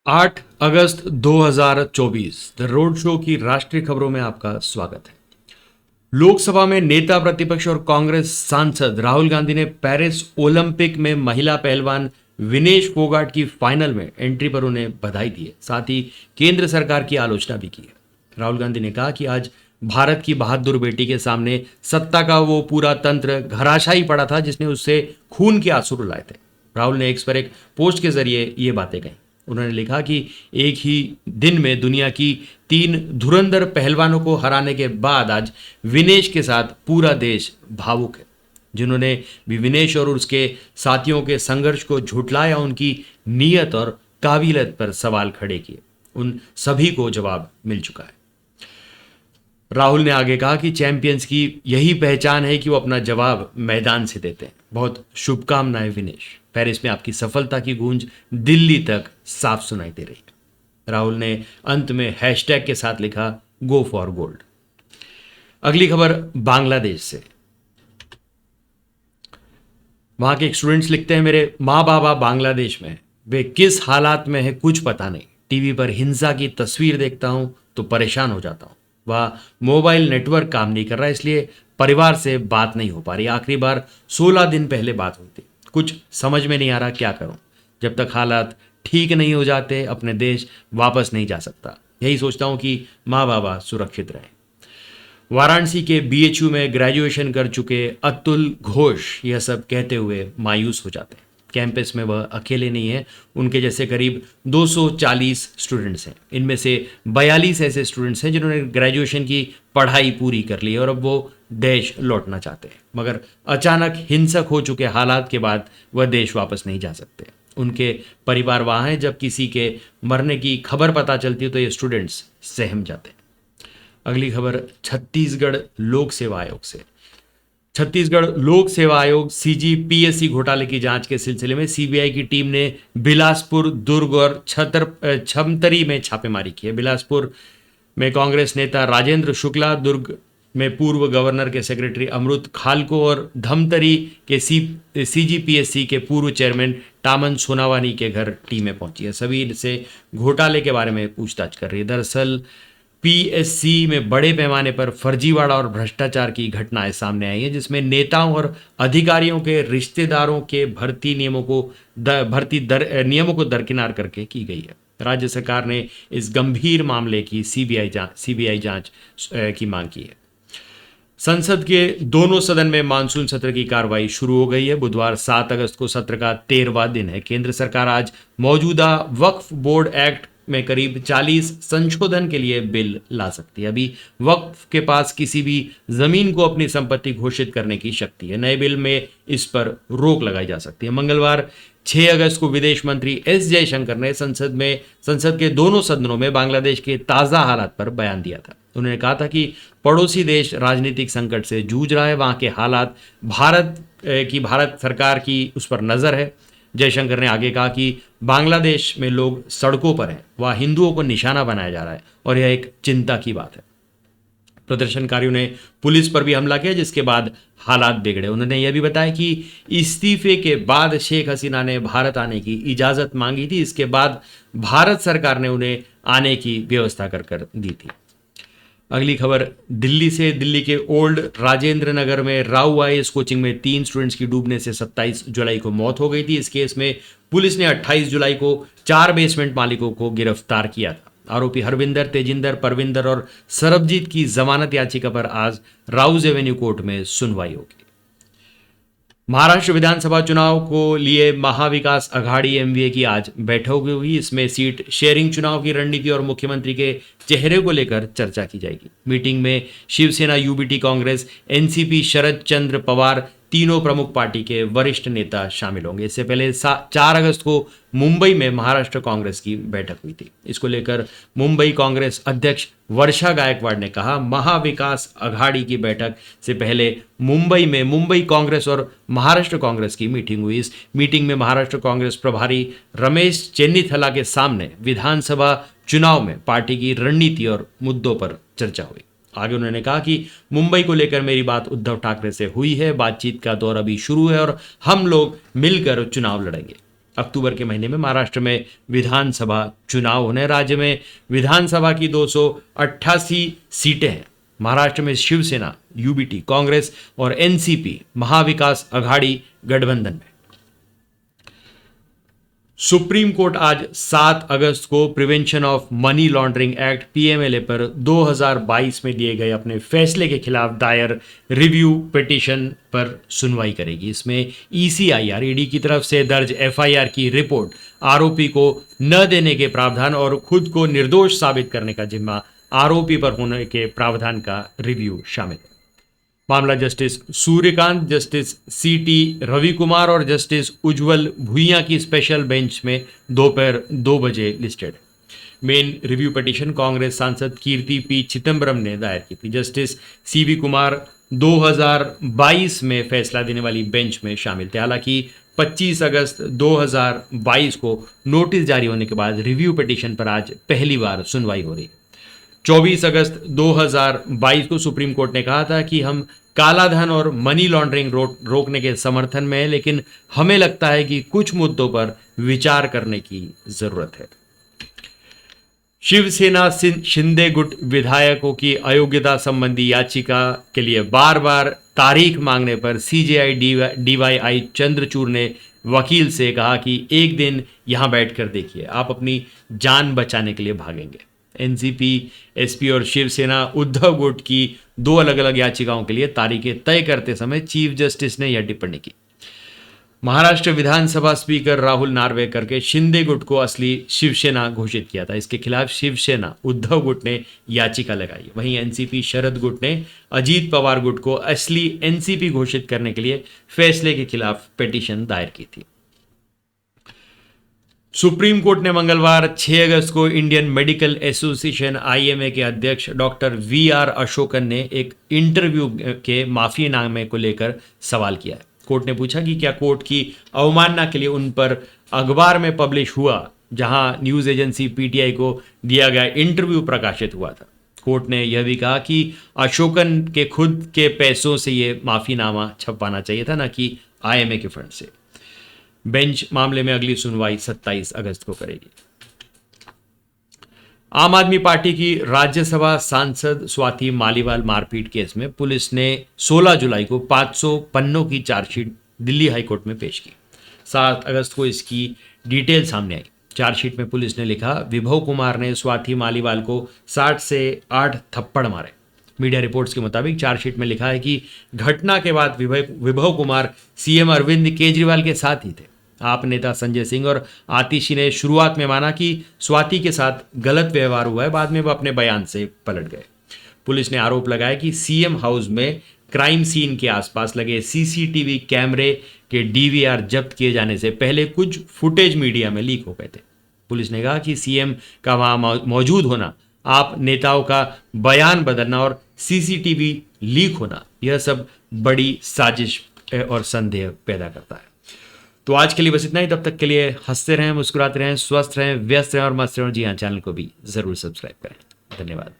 8 August 2024 the road show की राष्ट्रीय खबरों में आपका स्वागत है। लोकसभा में नेता प्रतिपक्ष और कांग्रेस सांसद राहुल गांधी ने पेरिस ओलंपिक में महिला पहलवान विनेश फोगाट की फाइनल में एंट्री पर उन्हें बधाई दी है। साथ ही केंद्र सरकार की आलोचना भी की है। राहुल गांधी ने कहा कि आज भारत की बहादुर बेटी के सामने सत्ता का वो पूरा तंत्र घराशायी पड़ा था जिसने उससे खून के आंसू रुलाए थे। राहुल ने एक्स पर एक पोस्ट के जरिए ये बातें कही। उन्होंने लिखा कि एक ही दिन में दुनिया की 3 धुरंधर पहलवानों को हराने के बाद आज विनेश के साथ पूरा देश भावुक है। जिन्होंने भी विनेश और उसके साथियों के संघर्ष को झुठलाया, उनकी नीयत और काबिलियत पर सवाल खड़े किए, उन सभी को जवाब मिल चुका है। राहुल ने आगे कहा कि चैंपियंस की यही पहचान है कि वो अपना जवाब मैदान से देते हैं। बहुत शुभकामनाएं विनेश। पेरिस में आपकी सफलता की गूंज दिल्ली तक साफ सुनाई दे रही है। राहुल ने अंत में हैशटैग के साथ लिखा, गो फॉर गोल्ड। अगली खबर बांग्लादेश से। वहां के स्टूडेंट्स लिखते हैं, मेरे माँ बाबा बांग्लादेश में हैं। वे किस हालात में है कुछ पता नहीं। टीवी पर हिंसा की तस्वीर देखता हूं तो परेशान हो जाता हूं। वह मोबाइल नेटवर्क काम नहीं कर रहा, इसलिए परिवार से बात नहीं हो पा रही। आखिरी बार 16 दिन पहले बात हुई थी। कुछ समझ में नहीं आ रहा क्या करूं। जब तक हालात ठीक नहीं हो जाते अपने देश वापस नहीं जा सकता। यही सोचता हूं कि माँ बाबा सुरक्षित रहें। वाराणसी के बीएचयू में ग्रेजुएशन कर चुके अतुल घोष यह सब कहते हुए मायूस हो जाते हैं। कैंपस में वह अकेले नहीं है, उनके जैसे करीब 240 स्टूडेंट्स हैं। इनमें से 42 ऐसे स्टूडेंट्स हैं जिन्होंने ग्रेजुएशन की पढ़ाई पूरी कर ली है और अब वो देश लौटना चाहते हैं, मगर अचानक हिंसक हो चुके हालात के बाद वह देश वापस नहीं जा सकते। उनके परिवार वहाँ हैं। जब किसी के मरने की खबर पता चलती है तो ये स्टूडेंट्स सहम जाते हैं। अगली खबर छत्तीसगढ़ लोक सेवा आयोग से। छत्तीसगढ़ लोक सेवा आयोग सीजीपीएससी घोटाले की जांच के सिलसिले में सीबीआई की टीम ने बिलासपुर, दुर्ग और छमतरी में छापेमारी की है। बिलासपुर में कांग्रेस नेता राजेंद्र शुक्ला, दुर्ग में पूर्व गवर्नर के सेक्रेटरी अमृत खालको और धमतरी के सीजीपीएससी के पूर्व चेयरमैन टामन सोनावानी के घर टीमें पहुंची है। सभी से घोटाले के बारे में पूछताछ कर रही है। दरअसल पीएससी में बड़े पैमाने पर फर्जीवाड़ा और भ्रष्टाचार की घटनाएं सामने आई हैं, जिसमें नेताओं और अधिकारियों के रिश्तेदारों के भर्ती नियमों को दरकिनार करके की गई है। राज्य सरकार ने इस गंभीर मामले की सीबीआई जांच की मांग की है। संसद के दोनों सदन में मानसून सत्र की कार्रवाई शुरू हो गई है। बुधवार 7 अगस्त को सत्र का 13वां दिन है। केंद्र सरकार आज मौजूदा वक्फ बोर्ड एक्ट में करीब 40 संशोधन के लिए बिल ला सकती है। अभी वक्फ के पास किसी भी जमीन को अपनी संपत्ति घोषित करने की शक्ति है। नए बिल में इस पर रोक लगाई जा सकती है। मंगलवार 6 अगस्त को विदेश मंत्री एस जयशंकर ने संसद के दोनों सदनों में बांग्लादेश के ताज़ा हालात पर बयान दिया था। उन्होंने कहा था कि पड़ोसी देश राजनीतिक संकट से जूझ रहा है, वहाँ के हालात भारत सरकार की उस पर नज़र है। जयशंकर ने आगे कहा कि बांग्लादेश में लोग सड़कों पर हैं, वहाँ हिंदुओं को निशाना बनाया जा रहा है और यह एक चिंता की बात है। प्रदर्शनकारियों ने पुलिस पर भी हमला किया, जिसके बाद हालात बिगड़े। उन्होंने यह भी बताया कि इस्तीफे के बाद शेख हसीना ने भारत आने की इजाज़त मांगी थी। इसके बाद भारत सरकार ने उन्हें आने की व्यवस्था कर दी थी। अगली खबर दिल्ली से। दिल्ली के ओल्ड राजेंद्र नगर में राउ आईएएस कोचिंग में 3 स्टूडेंट्स की डूबने से 27 जुलाई को मौत हो गई थी। इस केस में पुलिस ने 28 जुलाई को 4 बेसमेंट मालिकों को गिरफ्तार किया था। आरोपी हरविंदर, तेजिंदर, परविंदर और सरबजीत की जमानत याचिका पर आज राउज एवेन्यू कोर्ट में सुनवाई होगी। महाराष्ट्र विधानसभा चुनाव को लिए महाविकास अघाड़ी एमवीए की आज बैठक हुई। इसमें सीट शेयरिंग, चुनाव की रणनीति और मुख्यमंत्री के चेहरे को लेकर चर्चा की जाएगी। मीटिंग में शिवसेना, यूबीटी कांग्रेस, एनसीपी, शरद चंद्र पवार, तीनों प्रमुख पार्टी के वरिष्ठ नेता शामिल होंगे। इससे पहले 4 अगस्त को मुंबई में महाराष्ट्र कांग्रेस की बैठक हुई थी। इसको लेकर मुंबई कांग्रेस अध्यक्ष वर्षा गायकवाड़ ने कहा, महाविकास अघाड़ी की बैठक से पहले मुंबई में मुंबई कांग्रेस और महाराष्ट्र कांग्रेस की मीटिंग हुई। इस मीटिंग में महाराष्ट्र कांग्रेस प्रभारी रमेश चेन्नीथला के सामने विधानसभा चुनाव में पार्टी की रणनीति और मुद्दों पर चर्चा हुई। आगे उन्होंने कहा कि मुंबई को लेकर मेरी बात उद्धव ठाकरे से हुई है, बातचीत का दौर अभी शुरू है और हम लोग मिलकर चुनाव लड़ेंगे। अक्टूबर के महीने में महाराष्ट्र में विधानसभा चुनाव होने। राज्य में विधानसभा की 288 सीटें हैं। महाराष्ट्र में शिवसेना, यूबीटी, कांग्रेस और एनसीपी महाविकास अघाड़ी गठबंधन में। सुप्रीम कोर्ट आज 7 अगस्त को prevention of money laundering act PMLA पर 2022 में दिए गए अपने फैसले के खिलाफ दायर रिव्यू पिटीशन पर सुनवाई करेगी। इसमें ईसीआईआर ईडी की तरफ से दर्ज एफआईआर की रिपोर्ट, आरोपी को न देने के प्रावधान और खुद को निर्दोष साबित करने का जिम्मा आरोपी पर होने के प्रावधान का रिव्यू शामिल है। मामला जस्टिस सूर्यकांत, जस्टिस सीटी रवि कुमार और जस्टिस उज्जवल भुइयां की स्पेशल बेंच में दोपहर 2 बजे लिस्टेड है। मेन रिव्यू पिटीशन कांग्रेस सांसद कीर्ति पी चिदम्बरम ने दायर की थी। जस्टिस सीवी कुमार 2022 में फैसला देने वाली बेंच में शामिल थे। हालांकि 25 अगस्त 2022 को नोटिस जारी होने के बाद रिव्यू पिटीशन पर आज पहली बार सुनवाई हो रही है। 24 अगस्त 2022 को सुप्रीम कोर्ट ने कहा था कि हम काला धन और मनी लॉन्ड्रिंग रोकने के समर्थन में हैं, लेकिन हमें लगता है कि कुछ मुद्दों पर विचार करने की जरूरत है। शिवसेना शिंदे गुट विधायकों की अयोग्यता संबंधी याचिका के लिए बार बार तारीख मांगने पर सीजेआई डीवाई चंद्रचूड़ ने वकील से कहा कि एक दिन यहां बैठकर देखिए, आप अपनी जान बचाने के लिए भागेंगे। एनसीपी, एसपी और शिवसेना उद्धव गुट की 2 अलग अलग याचिकाओं के लिए तारीखें तय करते समय चीफ जस्टिस ने यह टिप्पणी की। महाराष्ट्र विधानसभा स्पीकर राहुल नार्वेकर के शिंदे गुट को असली शिवसेना घोषित किया था। इसके खिलाफ शिवसेना उद्धव गुट ने याचिका लगाई। वहीं एनसीपी शरद गुट ने अजीत पवार गुट को असली एनसीपी घोषित करने के लिए फैसले के खिलाफ पिटीशन दायर की थी। सुप्रीम कोर्ट ने मंगलवार 6 अगस्त को इंडियन मेडिकल एसोसिएशन आईएमए के अध्यक्ष डॉक्टर वीआर अशोकन ने एक इंटरव्यू के माफीनामे को लेकर सवाल किया है। कोर्ट ने पूछा कि क्या कोर्ट की अवमानना के लिए उन पर अखबार में पब्लिश हुआ जहां न्यूज एजेंसी पीटीआई को दिया गया इंटरव्यू प्रकाशित हुआ था। कोर्ट ने यह भी कहा कि अशोकन के खुद के पैसों से ये माफीनामा छपवाना चाहिए था, न कि आईएमए के फंड से। बेंच मामले में अगली सुनवाई 27 अगस्त को करेगी। आम आदमी पार्टी की राज्यसभा सांसद स्वाति मालीवाल मारपीट केस में पुलिस ने 16 जुलाई को 500 पन्नों की चार्जशीट दिल्ली हाईकोर्ट में पेश की। 7 अगस्त को इसकी डिटेल सामने आई। चार्जशीट में पुलिस ने लिखा, विभव कुमार ने स्वाति मालीवाल को 7 से 8 थप्पड़ मारे। मीडिया रिपोर्ट्स के मुताबिक चार्जशीट में लिखा है कि घटना के बाद विभव कुमार सीएम अरविंद केजरीवाल के साथ ही थे। आप नेता संजय सिंह और आतिशी ने शुरुआत में माना कि स्वाति के साथ गलत व्यवहार हुआ है, बाद में वो अपने बयान से पलट गए। पुलिस ने आरोप लगाया कि सीएम हाउस में क्राइम सीन के आसपास लगे सीसीटीवी कैमरे के डीवीआर जब्त किए जाने से पहले कुछ फुटेज मीडिया में लीक हो गए थे। पुलिस ने कहा कि सीएम का वहां मौजूद होना, आप नेताओं का बयान बदलना और सीसीटीवी लीक होना, यह सब बड़ी साजिश और संदेह पैदा करता है। तो आज के लिए बस इतना ही। तब तक के लिए हंसते रहें, मुस्कुराते रहें, स्वस्थ रहें, व्यस्त रहें और मस्त रहें। जी हाँ, चैनल को भी जरूर सब्सक्राइब करें। धन्यवाद।